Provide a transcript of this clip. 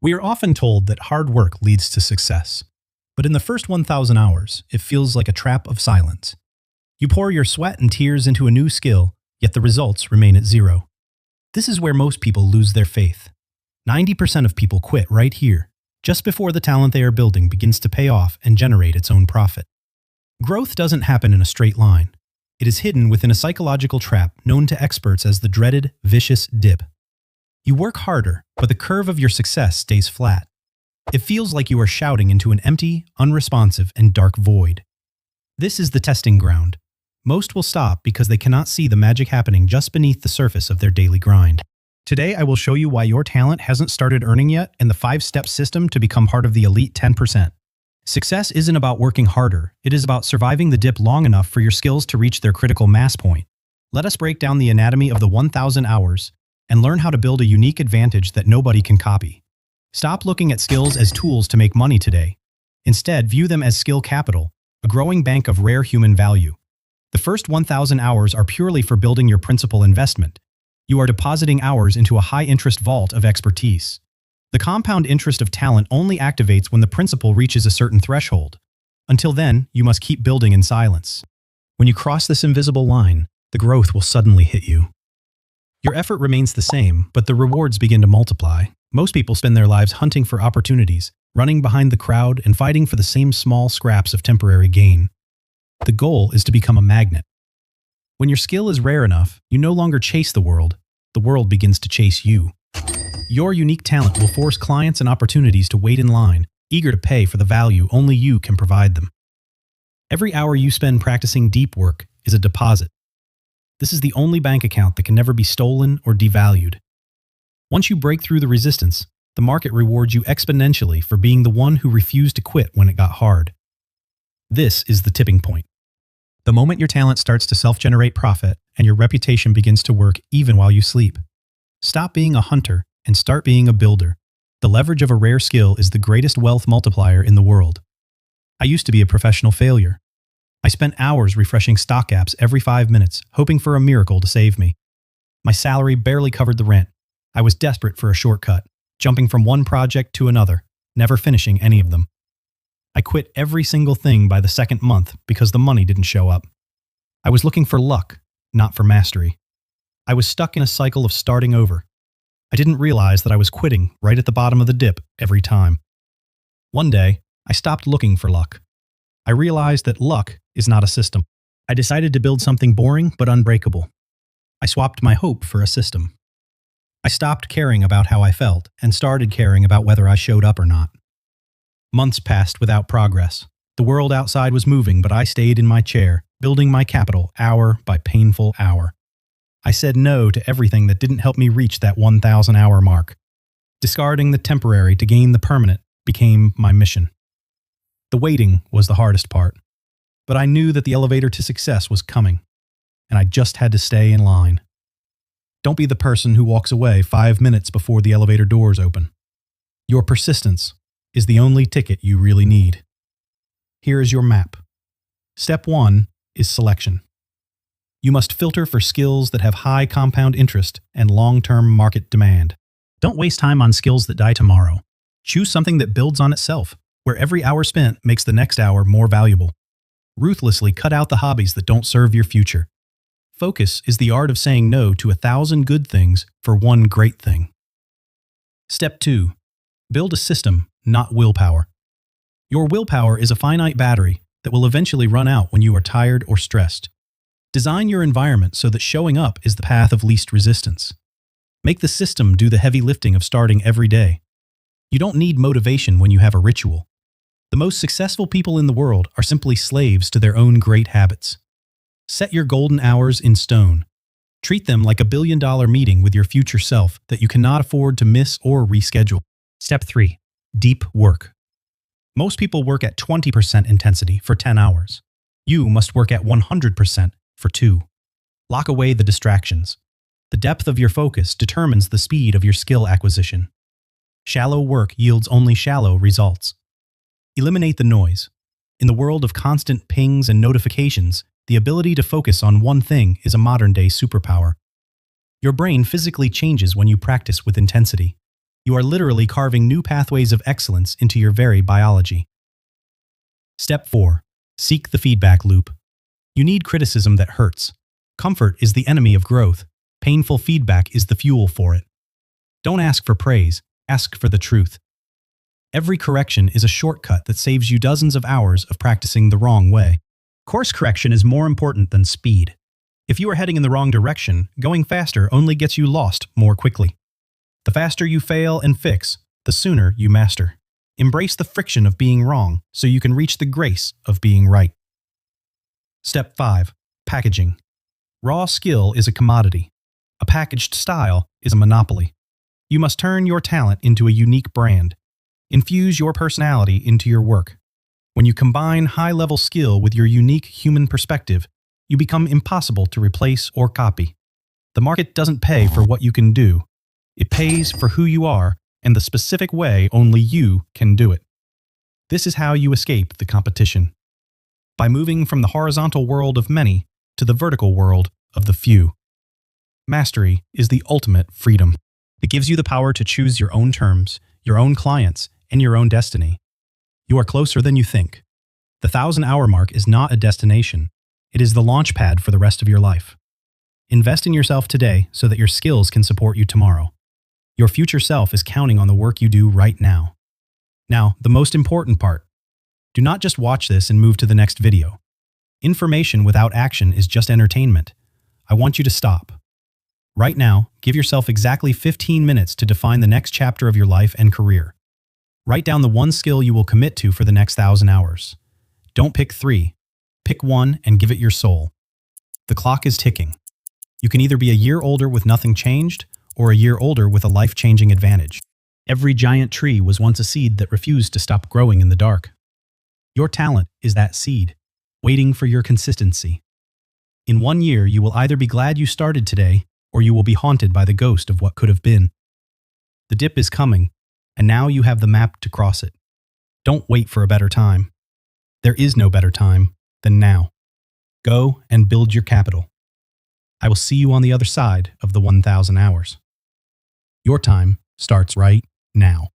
We are often told that hard work leads to success. But in the first 1,000 hours, it feels like a trap of silence. You pour your sweat and tears into a new skill, yet the results remain at zero. This is where most people lose their faith. 90% of people quit right here, just before the talent they are building begins to pay off and generate its own profit. Growth doesn't happen in a straight line. It is hidden within a psychological trap known to experts as the dreaded, vicious dip. You work harder, but the curve of your success stays flat. It feels like you are shouting into an empty, unresponsive, and dark void. This is the testing ground. Most will stop because they cannot see the magic happening just beneath the surface of their daily grind. Today, I will show you why your talent hasn't started earning yet and the 5-step system to become part of the elite 10%. Success isn't about working harder. It is about surviving the dip long enough for your skills to reach their critical mass point. Let us break down the anatomy of the 1,000 hours and learn how to build a unique advantage that nobody can copy. Stop looking at skills as tools to make money today. Instead, view them as skill capital, a growing bank of rare human value. The first 1,000 hours are purely for building your principal investment. You are depositing hours into a high-interest vault of expertise. The compound interest of talent only activates when the principal reaches a certain threshold. Until then, you must keep building in silence. When you cross this invisible line, the growth will suddenly hit you. Your effort remains the same, but the rewards begin to multiply. Most people spend their lives hunting for opportunities, running behind the crowd, and fighting for the same small scraps of temporary gain. The goal is to become a magnet. When your skill is rare enough, you no longer chase the world begins to chase you. Your unique talent will force clients and opportunities to wait in line, eager to pay for the value only you can provide them. Every hour you spend practicing deep work is a deposit. This is the only bank account that can never be stolen or devalued. Once you break through the resistance, the market rewards you exponentially for being the one who refused to quit when it got hard. This is the tipping point. The moment your talent starts to self-generate profit and your reputation begins to work even while you sleep. Stop being a hunter and start being a builder. The leverage of a rare skill is the greatest wealth multiplier in the world. I used to be a professional failure. I spent hours refreshing stock apps every 5 minutes, hoping for a miracle to save me. My salary barely covered the rent. I was desperate for a shortcut, jumping from one project to another, never finishing any of them. I quit every single thing by the second month because the money didn't show up. I was looking for luck, not for mastery. I was stuck in a cycle of starting over. I didn't realize that I was quitting right at the bottom of the dip every time. One day, I stopped looking for luck. I realized that luck is not a system. I decided to build something boring but unbreakable. I swapped my hope for a system. I stopped caring about how I felt and started caring about whether I showed up or not. Months passed without progress. The world outside was moving, but I stayed in my chair, building my capital hour by painful hour. I said no to everything that didn't help me reach that 1,000-hour mark. Discarding the temporary to gain the permanent became my mission. The waiting was the hardest part, but I knew that the elevator to success was coming, and I just had to stay in line. Don't be the person who walks away 5 minutes before the elevator doors open. Your persistence is the only ticket you really need. Here is your map. Step 1 is selection. You must filter for skills that have high compound interest and long-term market demand. Don't waste time on skills that die tomorrow. Choose something that builds on itself, where every hour spent makes the next hour more valuable. Ruthlessly cut out the hobbies that don't serve your future. Focus is the art of saying no to 1,000 good things for one great thing. Step 2. Build a system, not willpower. Your willpower is a finite battery that will eventually run out when you are tired or stressed. Design your environment so that showing up is the path of least resistance. Make the system do the heavy lifting of starting every day. You don't need motivation when you have a ritual. The most successful people in the world are simply slaves to their own great habits. Set your golden hours in stone. Treat them like a billion-dollar meeting with your future self that you cannot afford to miss or reschedule. Step 3. Deep work. Most people work at 20% intensity for 10 hours. You must work at 100% for 2. Lock away the distractions. The depth of your focus determines the speed of your skill acquisition. Shallow work yields only shallow results. Eliminate the noise. In the world of constant pings and notifications, the ability to focus on one thing is a modern-day superpower. Your brain physically changes when you practice with intensity. You are literally carving new pathways of excellence into your very biology. Step 4. Seek the feedback loop. You need criticism that hurts. Comfort is the enemy of growth. Painful feedback is the fuel for it. Don't ask for praise, ask for the truth. Every correction is a shortcut that saves you dozens of hours of practicing the wrong way. Course correction is more important than speed. If you are heading in the wrong direction, going faster only gets you lost more quickly. The faster you fail and fix, the sooner you master. Embrace the friction of being wrong so you can reach the grace of being right. Step 5. Packaging. Raw skill is a commodity. A packaged style is a monopoly. You must turn your talent into a unique brand. Infuse your personality into your work. When you combine high-level skill with your unique human perspective, you become impossible to replace or copy. The market doesn't pay for what you can do. It pays for who you are and the specific way only you can do it. This is how you escape the competition. By moving from the horizontal world of many to the vertical world of the few. Mastery is the ultimate freedom. It gives you the power to choose your own terms, your own clients, and your own destiny. You are closer than you think. The 1,000-hour mark is not a destination. It is the launch pad for the rest of your life. Invest in yourself today so that your skills can support you tomorrow. Your future self is counting on the work you do right now. Now, the most important part. Do not just watch this and move to the next video. Information without action is just entertainment. I want you to stop. Right now, give yourself exactly 15 minutes to define the next chapter of your life and career. Write down the one skill you will commit to for the next 1,000 hours. Don't pick 3. Pick 1 and give it your soul. The clock is ticking. You can either be a year older with nothing changed, or a year older with a life-changing advantage. Every giant tree was once a seed that refused to stop growing in the dark. Your talent is that seed, waiting for your consistency. In 1 year, you will either be glad you started today, or you will be haunted by the ghost of what could have been. The dip is coming, and now you have the map to cross it. Don't wait for a better time. There is no better time than now. Go and build your capital. I will see you on the other side of the 1,000 hours. Your time starts right now.